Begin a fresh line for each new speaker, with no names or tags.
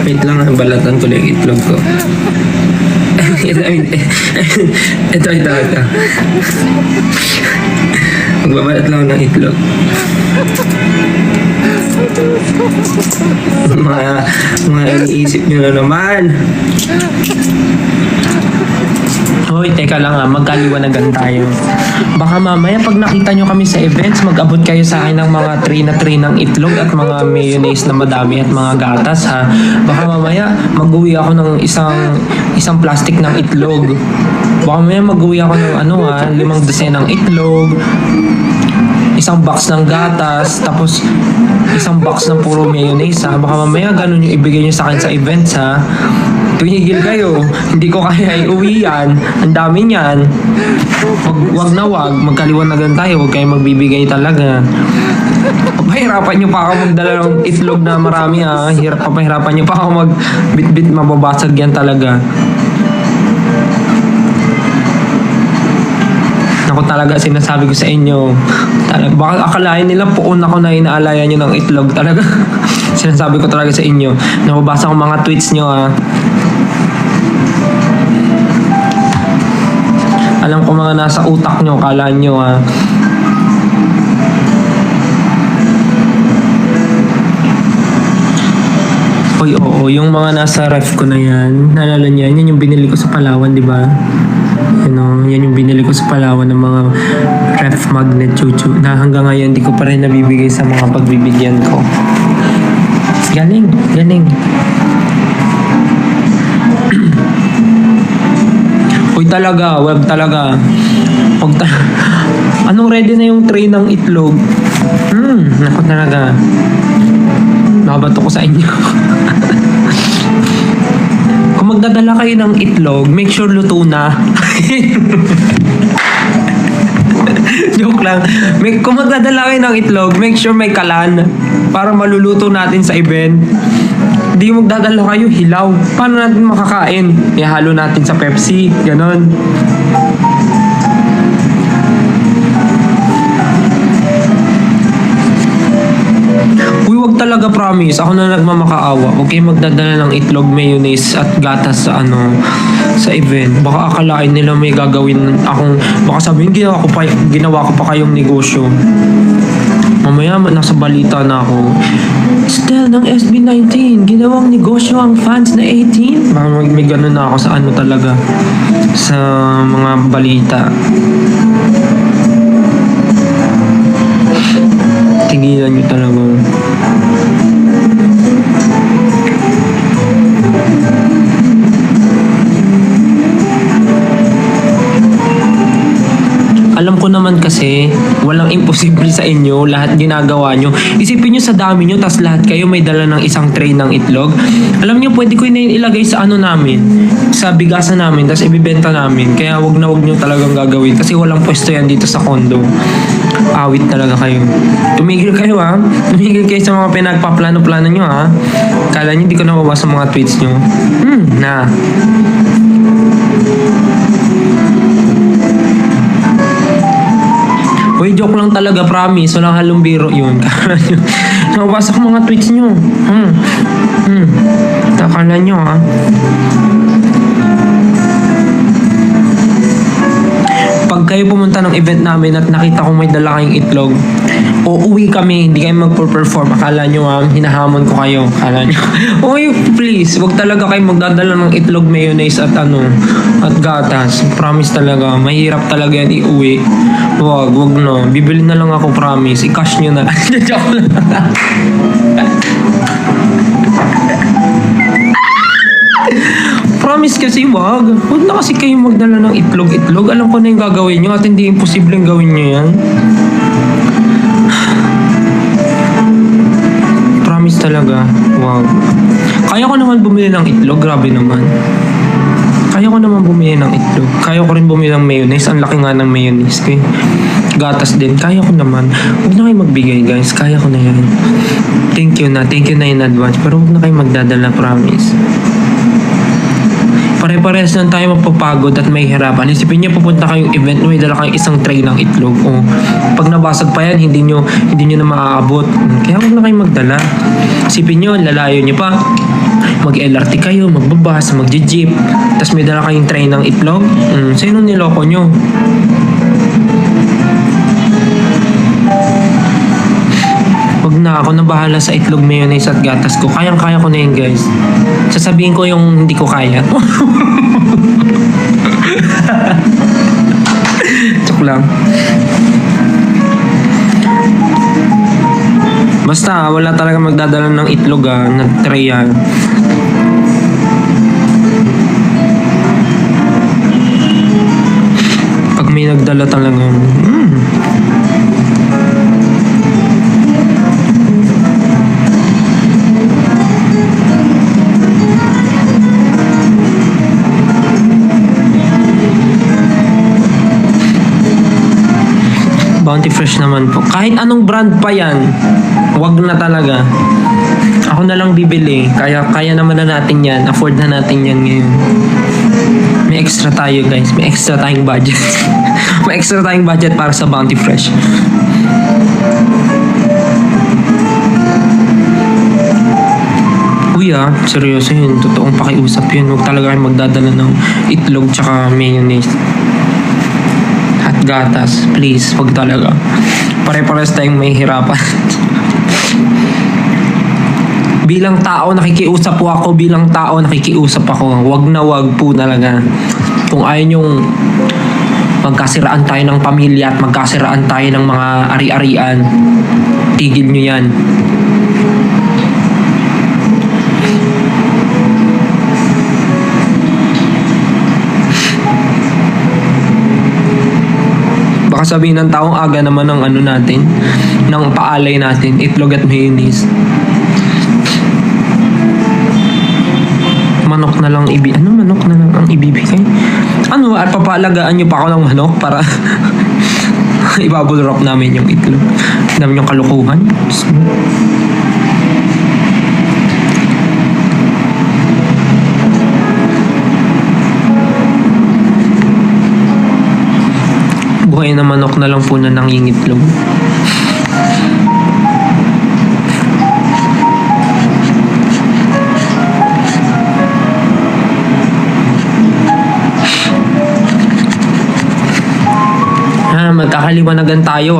Wait lang, balatan ko lang yung itlog ko. Ito. Magbabalat lang ako ng itlog. Mga iniisip nyo na naman. Hoy, teka lang magkaliwanagan tayo. Baka mamaya pag nakita nyo kami sa events, mag-abot kayo sa akin ng mga tray na tray ng itlog at mga mayonnaise na madami at mga gatas ha. Baka mamaya mag-uwi ako ng isang plastic ng itlog. Baka mamaya mag-uwi ako ng 5 dosenang itlog, isang box ng gatas, tapos isang box ng puro mayonnaise ha. Baka mamaya ganun yung ibigay nyo sa akin sa events ha. Tumigil kayo. Hindi ko kaya iuwi yan. Ang dami niyan. Wag na wag. Magkaliwanagan tayo. Huwag kayong magbibigay talaga. Papahirapan nyo pa ako magdala ng itlog na marami ha. Papahirapan nyo pa ako magbitbit. Mababasag yan talaga. Ako talaga sinasabi ko sa inyo. Baka akalain nila puon ako na inaalayan nyo ng itlog. Talaga. Sinasabi ko talaga sa inyo. Nababasa ko mga tweets nyo ha. Alam ko mga nasa utak nyo, kala nyo ha. Oy, oo, yung mga nasa ref ko na yan, naalala niya, yan yung binili ko sa Palawan, di ba? Yan yung binili ko sa Palawan ng mga ref magnet chuchu na hanggang ngayon di ko pa rin nabibigay sa mga pagbibigyan ko. Galing. Uy talaga, web talaga. Anong ready na yung tray ng itlog? Naku talaga. Nakabato ko sa inyo. Kung magdadala kayo ng itlog, make sure luto na. Joke lang. Kung magdadala kayo ng itlog, make sure may kalan para maluluto natin sa event. Hindi magdadala kayo hilaw. Paano natin makakain? Ihalo natin sa Pepsi. Ganon. Uy, wag talaga promise. Ako na nagmamakaawa. Huwag kayong magdadala ng itlog, mayonnaise at gatas sa sa event. Baka akalain nila may gagawin akong, baka sabihin ginawa ko pa kayong negosyo. Mamaya nasa balita na ako. Still ng SB19, ginawang negosyo ang fans na 18. Baka may ganun na ako sa talaga. Sa mga balita. Tigilan nyo talaga. Alam ko naman kasi, walang imposible sa inyo, lahat ginagawa nyo. Isipin nyo sa dami nyo, tas lahat kayo may dala ng isang tray ng itlog. Alam nyo, pwede ko na ilagay sa namin, sa bigasan namin, tas ibibenta namin. Kaya wag nyo talagang gagawin, kasi walang pwesto yan dito sa condo. Awit talaga kayo. Tumigil kayo ha. Tumigil kayo sa mga pinagpaplano-plano nyo ha. Kala nyo hindi ko nababasa mga tweets nyo. Uy, joke lang talaga, promise. Walang halong biro yun. Nababasa ko mga tweets nyo. Takala nyo ha. Pag kayo pumunta ng event namin at nakita kong may dala kayong itlog, uuwi kami, hindi kayo magpo-perform. Akala nyo hinahamon ko kayo. Akala nyo. Uy, please, wag talaga kayo magdadala ng itlog, mayonnaise at at gatas. Promise talaga, mahirap talaga yan iuwi. Wag na. Bibili na lang ako, promise. I-cash nyo na. Joke lang. Promise kasi wag na kasi kayo magdala ng itlog. Alam ko na yung gagawin nyo at hindi imposibleng gawin nyo yan. Promise talaga, wag. Kaya ko naman bumili ng itlog, grabe naman. Kaya ko naman bumili ng itlog. Kaya ko rin bumili ng mayonnaise. Ang laki nga ng mayonnaise ko. Gatas din. Kaya ko naman. Huwag na kayo magbigay guys. Kaya ko na yan. Thank you na in advance. Pero huwag na kayo magdadala, promise. Pare-parehas lang tayo mapapagod at may hirapan. Isipin niyo, pupunta kayong event, may dala kayong isang tray ng itlog. O, pag nabasag pa yan, hindi nyo na maaabot. Kaya huwag na kayong magdala. Isipin niyo, lalayo niyo pa. Mag-LRT kayo, magbabas, mag-jeep. Tapos may dala kayong tray ng itlog. Sino niloko nyo? Wag na, ako na bahala sa itlog, mayonnaise at gatas ko. Kayang-kaya ko na yun, guys. Sasabihin ko yung hindi ko kaya. Joke lang. Basta, wala talaga magdadala ng itlog na tray yan. Pag may nagdala talaga, Bounty Fresh naman po. Kahit anong brand pa yan, wag na talaga. Ako na lang bibili. Kaya naman na natin yan. Afford na natin yan ngayon. May extra tayo, guys. May extra tayong budget. May extra tayong budget para sa Bounty Fresh. Uy seryoso yun. Totoong pakiusap yun. Huwag talaga kayo magdadala ng itlog tsaka mayonnaise. Gatas, please, wag talaga. Pare-pares tayong may hirapan. Bilang tao, nakikiusap po ako. Bilang tao, nakikiusap ako. Wag na wag po talaga. Kung ayaw nyong magkasiraan tayo ng pamilya at magkasiraan tayo ng mga ari-arian, tigil nyo yan. Baka sabihin ng taong aga naman ng ano natin, ng paalay natin, itlog at mayonnaise. Manok na lang manok na lang ang ibibigay? Ano, at papaalagaan nyo pa ako ng manok para ibabble wrap namin yung itlog. Namin yung kalukuhan. Buhay na manok na lang po na nangingitlog. Magkakaliwanagan tayo